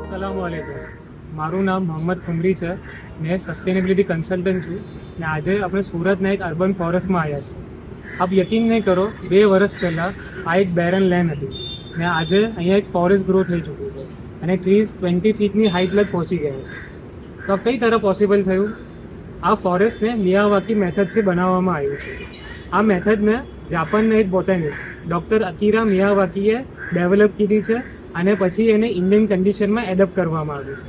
સલામવાલેકુમ. મારું નામ મોહમ્મદ ખુમરી છે. મેં સસ્ટેનેબિલિટી કન્સલ્ટન્ટ છું ને આજે આપણે સુરતના એક અર્બન ફોરેસ્ટમાં આવ્યા છીએ. આપ યકીન નહીં કરો, 2 વર્ષ પહેલાં આ એક બેરન લેન્ડ હતી ને આજે અહીંયા એક ફોરેસ્ટ ગ્રો થઈ ચૂક્યું છે અને ટ્રીઝ 20 ફીટની હાઇટ લગ પહોંચી ગયા છે. તો આ કઈ તરફ પોસિબલ થયું? આ ફોરેસ્ટને મિયાવાકી મેથડથી બનાવવામાં આવ્યું છે. આ મેથડને જાપાનના એક બોટેનિસ્ટ ડૉક્ટર અકીરા મિયાવાકીએ ડેવલપ કીધી છે અને પછી એને ઇન્ડિયન કન્ડિશનમાં એડપ્ટ કરવામાં આવ્યું છે.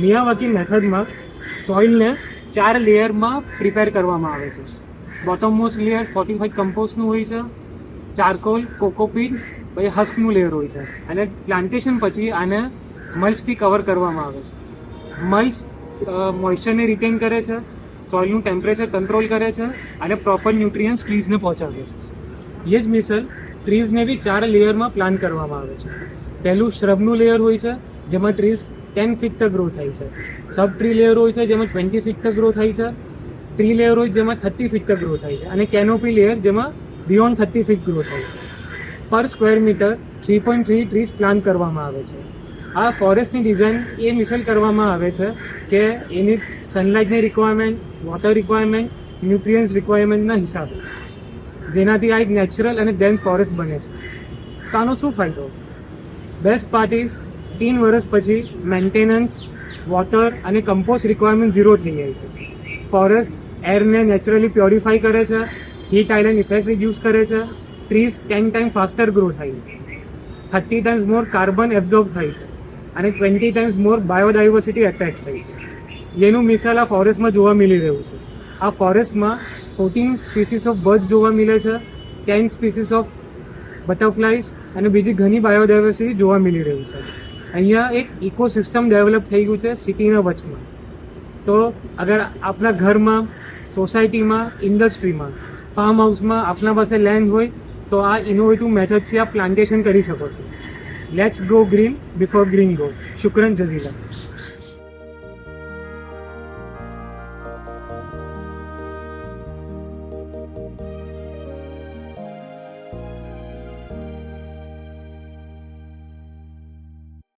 મિયાવાકી મેથડમાં સોઇલને 4 લેયરમાં પ્રિપેર કરવામાં આવે છે. બોટમ મોસ્ટ લેયર 45 કમ્પોસ્ટનું હોય છે, ચારકોલ, કોકોપીટ, પછી હસ્કનું લેયર હોય છે અને પ્લાન્ટેશન પછી આને મલ્ચથી કવર કરવામાં આવે છે. મલ્ચ મોઇશ્ચરને રિટેન કરે છે, સોઇલનું ટેમ્પરેચર કંટ્રોલ કરે છે અને પ્રોપર ન્યુટ્રિયન્ટ્સ ટ્રીઝને પહોંચાડે છે. એ જ મિસલ ટ્રીઝને બી 4 લેયરમાં પ્લાન કરવામાં આવે છે. પહેલું શ્રબનું લેયર હોય છે જેમાં ટ્રીઝ 10 ફીટ તક ગ્રો થાય છે. સબ ટ્રી લેયર હોય છે જેમાં 20 ફીટ તક ગ્રો થાય છે. ટ્રી લેયર હોય જેમાં 30 ફીટ તક ગ્રો થાય છે અને કેનોપી લેયર જેમાં બિયોન્ડ 30 ફીટ ગ્રો થાય છે. પર સ્ક્વેર મીટર 3.3 ટ્રીઝ પ્લાન કરવામાં આવે છે. આ ફોરેસ્ટની ડિઝાઇન એ મિસલ કરવામાં આવે છે કે એની સનલાઇટની રિક્વાયરમેન્ટ, વોટર રિક્વાયરમેન્ટ, ન્યુટ્રિયન્ટ્સ રિક્વાયરમેન્ટના હિસાબે, જેનાથી આ એક નેચરલ અને ડેન્સ ફોરેસ્ટ બને છે. તો આનો શું ફાયદો? બેસ્ટ પાર્ટ ઇઝ 3 વર્ષ પછી મેન્ટેનન્સ, વોટર અને કમ્પોસ્ટ રિક્વાયરમેન્ટ 0 થઈ જાય છે. ફોરેસ્ટ એરને નેચરલી પ્યોરિફાઈ કરે છે, હીટ આઇલેન્ડ ઇફેક્ટ રિડ્યુસ કરે છે, ટ્રીઝ 10 ટાઈમ ફાસ્ટર ગ્રો થાય છે, 30 ટાઈમ્સ મોર કાર્બન એબ્ઝોર્બ થાય છે અને 20 ટાઈમ્સ મોર બાયોડાયવર્સિટી એટ્રેક્ટ થાય છે. એનું મિસાલ આ ફોરેસ્ટમાં જોવા મળી રહ્યું છે. આ ફોરેસ્ટમાં 14 સ્પીસીસ ઓફ બર્ડ્સ જોવા મળે છે, 10 સ્પીસીસ ઓફ બટરફ્લાઇઝ અને બીજી ઘણી બાયોડાયવર્સિટી જોવા મળી રહ્યું છે. અહીંયા એક ઇકોસિસ્ટમ ડેવલપ થઈ ગયું છે સિટીના વચમાં. તો અગર આપણા ઘરમાં, સોસાયટીમાં, ઇન્ડસ્ટ્રીમાં, ફાર્મ હાઉસમાં આપના પાસે લેન્ડ હોય તો આ ઇનોવેટિવ મેથડથી આપ પ્લાન્ટેશન કરી શકો છો. Let's go green before green goes. શુક્રન જઝીલા.